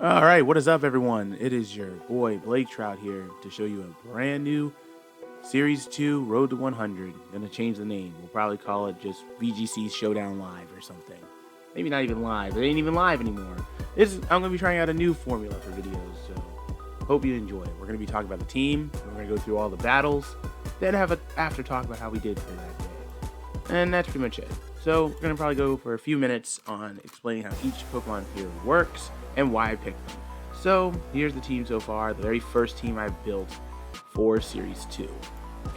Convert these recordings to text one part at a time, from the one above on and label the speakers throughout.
Speaker 1: All right, what is up, everyone? It is your boy Blake Trout here to show you a brand new Series 2 Road to 100. Gonna change the name. We'll probably call it just VGC Showdown Live or something. Maybe not even live. It ain't even live anymore. I'm gonna be trying out a new formula for videos, so hope you enjoy it. We're gonna be talking about the team. We're gonna go through all the battles, then have an after talk about how we did for that day. And that's pretty much it. So we're gonna probably go for a few minutes on explaining how each Pokemon here works and why I picked them. So here's the team so far, the very first team I built for Series 2.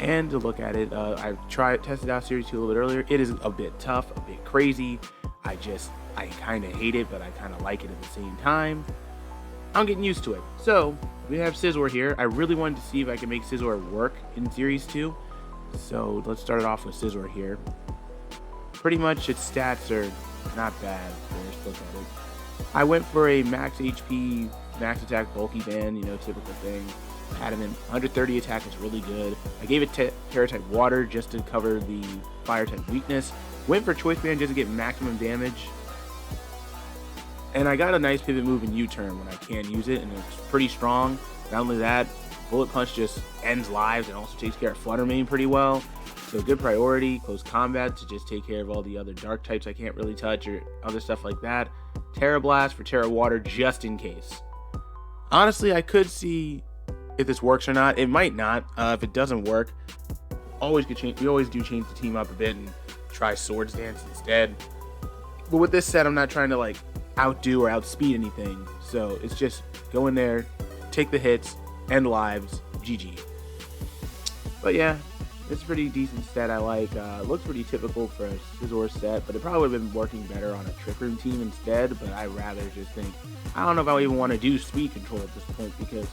Speaker 1: And to look at it, I tested out Series 2 a little bit earlier. It is a bit tough, a bit crazy. I kind of hate it, but I kind of like it at the same time. I'm getting used to it. So we have Scizor here. I really wanted to see if I can make Scizor work in Series 2. So let's start it off with Scizor here. Pretty much its stats are not bad. Let's look at it. I went for a max HP, max attack, bulky band, typical thing. Had an 130 attack, is really good. I gave it Terra type water just to cover the fire type weakness. Went for choice band just to get maximum damage. And I got a nice pivot move in U-turn when I can use it, and it's pretty strong. Not only that, bullet punch just ends lives and also takes care of Flutter Mane pretty well. So good priority, close combat to just take care of all the other dark types I can't really touch or other stuff like that. Terra Blast for Terra Water just in case. Honestly, I could see if this works or not. It might not. If it doesn't work, we always do change the team up a bit and try Swords Dance instead. But with this set, I'm not trying to outdo or outspeed anything. So it's just go in there, take the hits, end lives, GG. But yeah, it's a pretty decent set I like. Looks pretty typical for a Scizor set, but it probably would have been working better on a Trick Room team instead, but I rather just think, I don't know if I even want to do speed control at this point, because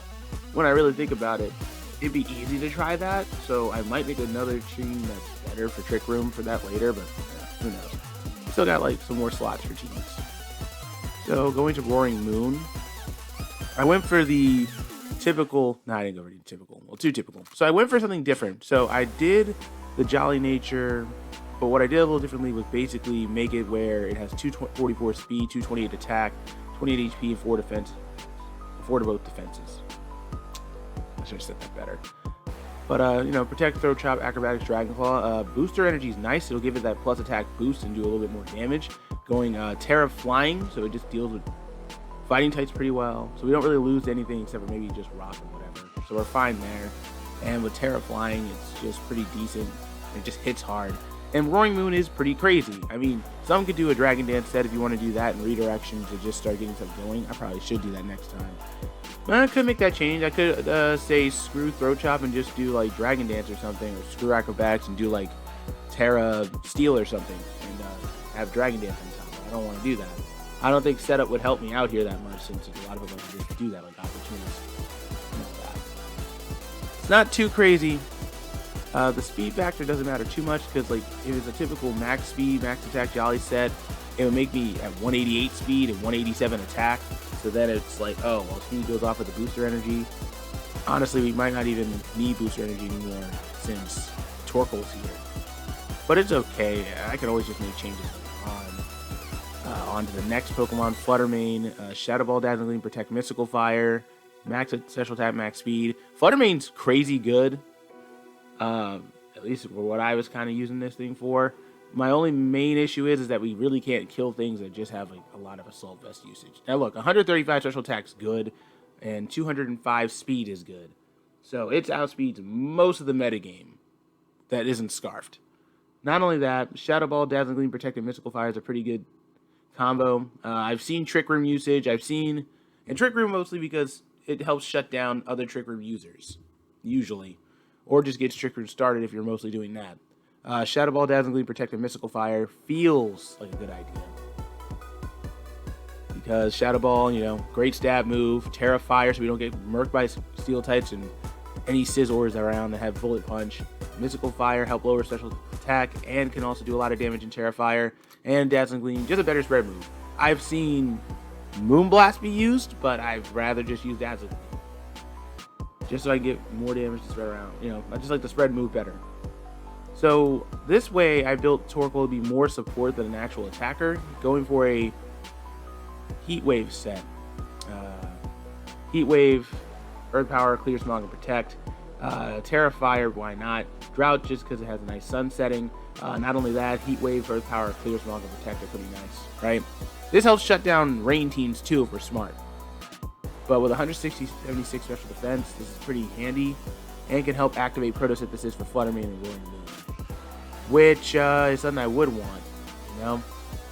Speaker 1: when I really think about it, it'd be easy to try that, so I might make another team that's better for Trick Room for that later, but who knows. Still got some more slots for teams. So going to Roaring Moon, I went for the typical, I didn't go for the typical, well, too typical. So I went for something different. So I did the Jolly Nature, but what I did a little differently was basically make it where it has 244 speed, 228 attack, 28 HP, and 4 defense, 4 to both defenses. I should have said that better. But, Protect, Throw, Chop, Acrobatics, Dragon Claw. Booster Energy is nice. It'll give it that plus attack boost and do a little bit more damage. Going Terra Flying, so it just deals with fighting types pretty well, so we don't really lose anything except for maybe just rock or whatever. So we're fine there. And with Terra Flying, it's just pretty decent. It just hits hard. And Roaring Moon is pretty crazy. I mean, some could do a Dragon Dance set if you want to do that and redirection to just start getting stuff going. I probably should do that next time. But I could make that change. I could say screw Throat Chop and just do Dragon Dance or something, or screw Acrobatics and do Terra Steel or something, and have Dragon Dance on top. I don't want to do that. I don't think setup would help me out here that much, since a lot of people just do that, opportunities. It's not too crazy. The speed factor doesn't matter too much, because if it's a typical max speed, max attack Jolly set, it would make me at 188 speed and 187 attack. So then it's oh, well, speed goes off with the booster energy. Honestly, we might not even need booster energy anymore since Torkoal's here. But it's okay. I can always just make changes on to the next Pokemon. Flutter Mane, Shadow Ball, Dazzling Gleam, Protect, Mystical Fire, max special attack, max speed. Flutter Mane's crazy good. At least for what I was kind of using this thing for. My only main issue is that we really can't kill things that just have a lot of Assault Vest usage. Now look, 135 special attack's good, and 205 speed is good. So it outspeeds most of the metagame that isn't Scarfed. Not only that, Shadow Ball, Dazzling Gleam, Protect, and Mystical Fire is a pretty good combo. I've seen Trick Room usage. And Trick Room mostly because it helps shut down other Trick Room users, usually. Or just gets Trick Room started if you're mostly doing that. Shadow Ball, Dazzling Gleam, Protect, and Mystical Fire feels like a good idea. Because Shadow Ball, great stab move. Terra Fire, so we don't get murked by Steel types and any Scizors around that have Bullet Punch. Mystical Fire, help lower special attack, and can also do a lot of damage in Terra Fire. And Dazzling Gleam, just a better spread move. I've seen Moonblast be used, but I'd rather just use Dazzling Gleam. Just so I can get more damage to spread around. I just like the spread move better. So this way, I built Torkoal to be more support than an actual attacker, going for a Heat Wave set. Heat Wave, Earth Power, Clear, Smog, and Protect. Terra Fire, why not? Drought, just because it has a nice sun setting. Not only that, Heat Wave, Earth Power, Clear, Smog, and Protect are pretty nice, right? This helps shut down rain teams too if we're smart. But with 176 special defense, this is pretty handy and can help activate photosynthesis for Fluttermane and Whirling Moon, which is something I would want, you know?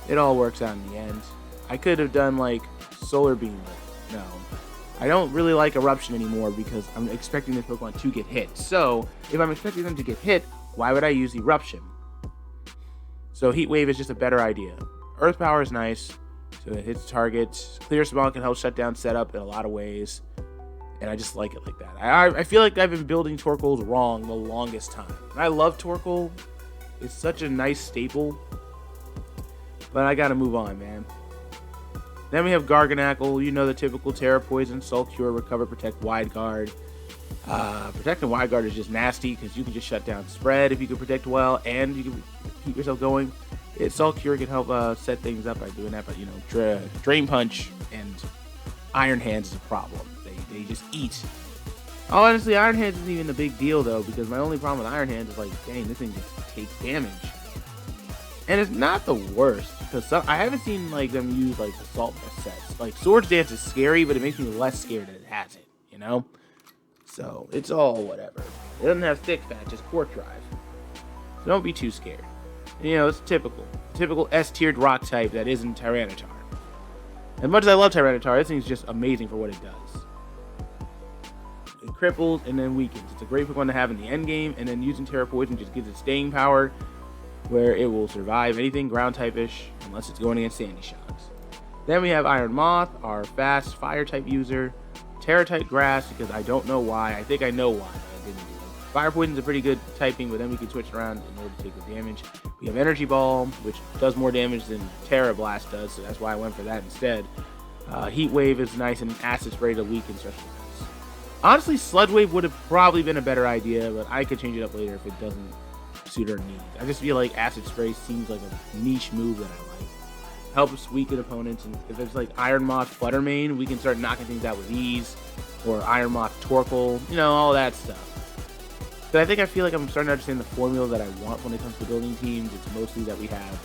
Speaker 1: It all works out in the end. I could have done like Solar Beam, but no. I don't really like Eruption anymore because I'm expecting this Pokemon to get hit. So, if I'm expecting them to get hit, why would I use Eruption? So Heat Wave is just a better idea. Earth Power is nice, so it hits targets. Clear Smog can help shut down setup in a lot of ways, and I just like it like that. I feel like I've been building Torkoals wrong the longest time. I love Torkoal. It's such a nice staple, but I gotta move on, man. Then we have Garganacl, you know, the typical Terra Poison, Salt Cure, Recover, Protect, Wide Guard. Protect and Wide Guard is just nasty because you can just shut down Spread if you can protect well and you can keep yourself going. Salt Cure can help set things up by doing that, but you know, Drain Punch and Iron Hands is a problem. They just eat. Honestly, Iron Hands isn't even a big deal though, because my only problem with Iron Hands is like, dang, this thing just takes damage. And it's not the worst, because I haven't seen like them use like Assault Vest sets. Like Swords Dance is scary, but it makes me less scared that it has it, you know? So it's all whatever. It doesn't have Thick Fat, just Quark Drive. So don't be too scared. You know, it's typical S-tiered rock type that isn't Tyranitar. As much as I love Tyranitar, this thing's just amazing for what it does. It cripples and then weakens. It's a great Pokemon to have in the end game, and then using Terra Poison just gives it staying power, where it will survive anything ground type-ish unless it's going against Sandy Shocks. Then we have Iron Moth, our fast fire type user. Terra type grass, because I don't know why. I think I know why, but I didn't do it. Fire Poison is a pretty good typing, but then we can switch around in order to take the damage. We have Energy Ball, which does more damage than Terra Blast does, so that's why I went for that instead. Heat Wave is nice, and Acid Spray to weaken special defense. Honestly, Sludge Wave would have probably been a better idea, but I could change it up later if it doesn't suit our needs. I just feel like Acid Spray seems like a niche move that I like. Helps weaken opponents, and if it's like Iron Moth Fluttermane, we can start knocking things out with ease, or Iron Moth Torkoal, you know, all that stuff. But I feel like I'm starting to understand the formula that I want when it comes to building teams. It's mostly that we have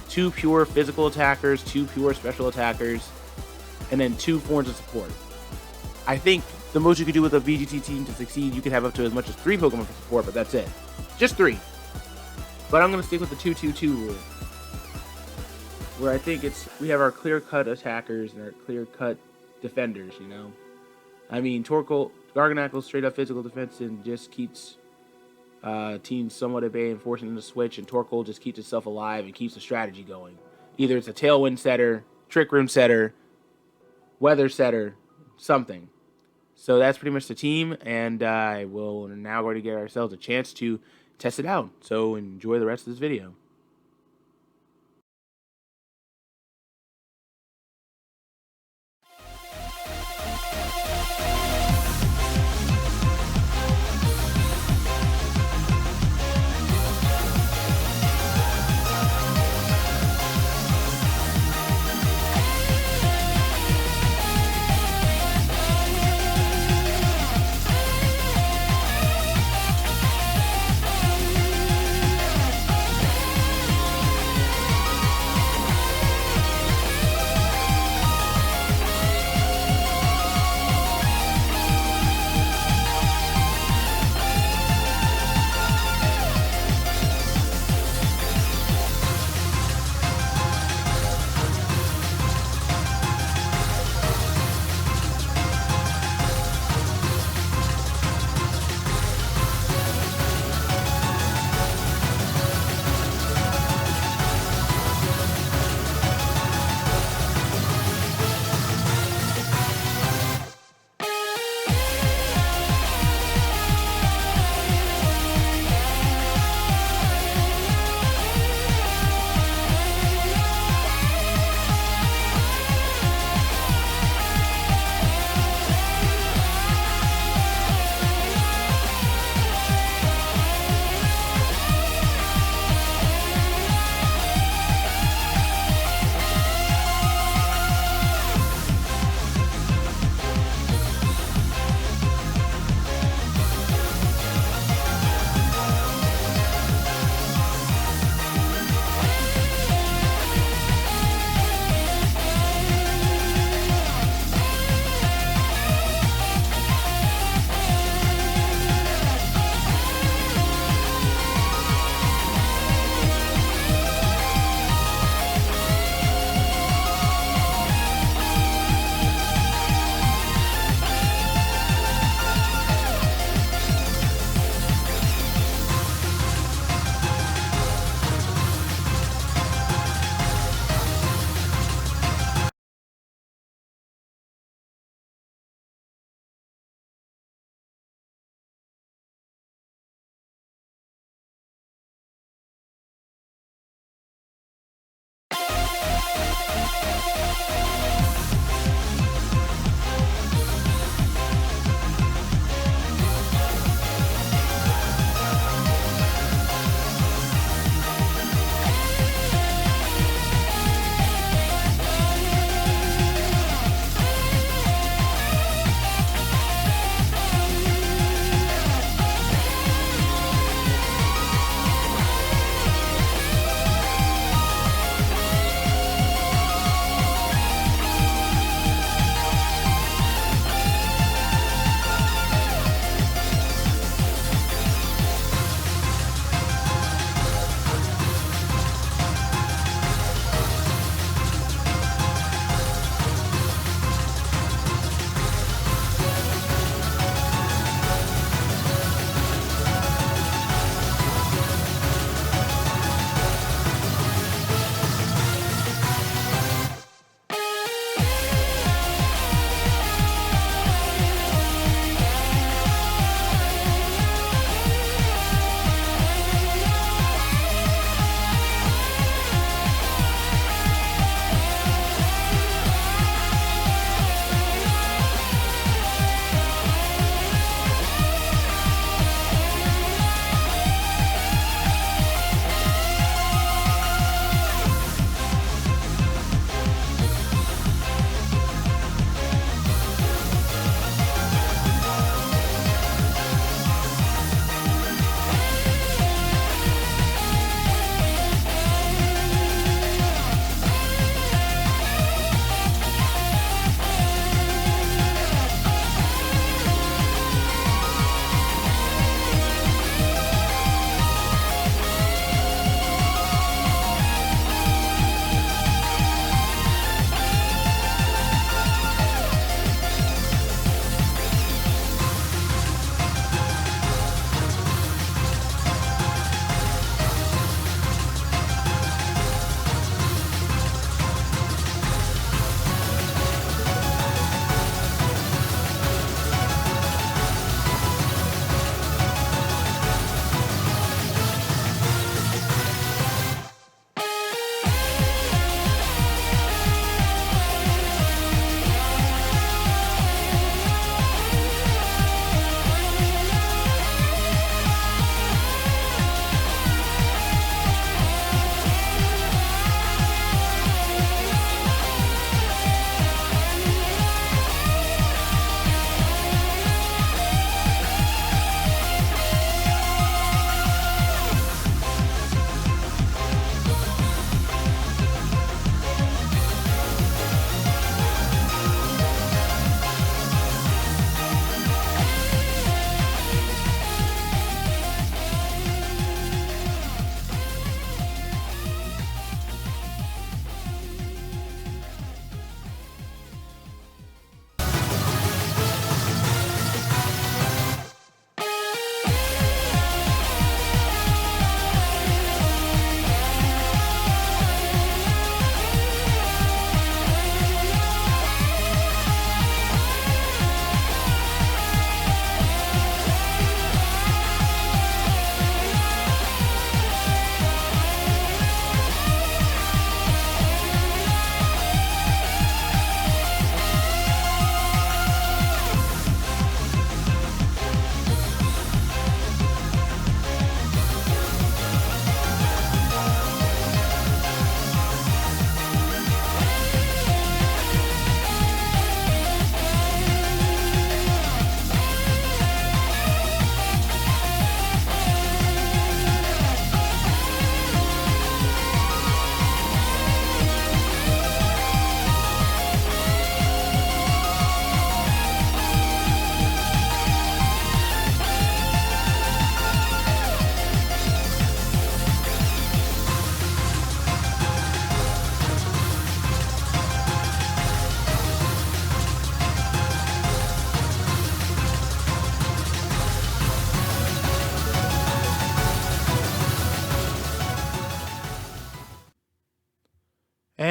Speaker 1: 2 pure physical attackers, 2 pure special attackers, and then 2 forms of support. I think the most you could do with a VGT team to succeed, you can have up to as much as 3 Pokemon for support, but that's it. Just 3. But I'm going to stick with the 2-2-2 rule, where I think we have our clear-cut attackers and our clear-cut defenders, you know? I mean, Garganacl straight up physical defense and just keeps teams somewhat at bay and forcing them to switch, and Torkoal just keeps itself alive and keeps the strategy going. Either it's a Tailwind setter, Trick Room setter, Weather setter, something. So that's pretty much the team, and we're now going to get ourselves a chance to test it out. So enjoy the rest of this video.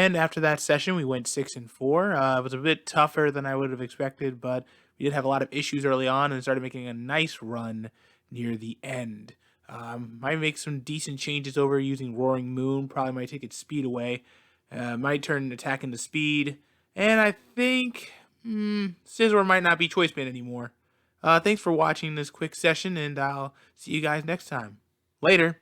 Speaker 2: And after that session, we went 6-4. It was a bit tougher than I would have expected, but we did have a lot of issues early on and started making a nice run near the end. Might make some decent changes over using Roaring Moon. Probably might take its speed away. Might turn attack into speed. And I think Scizor might not be Choice Band anymore. Thanks for watching this quick session, and I'll see you guys next time. Later.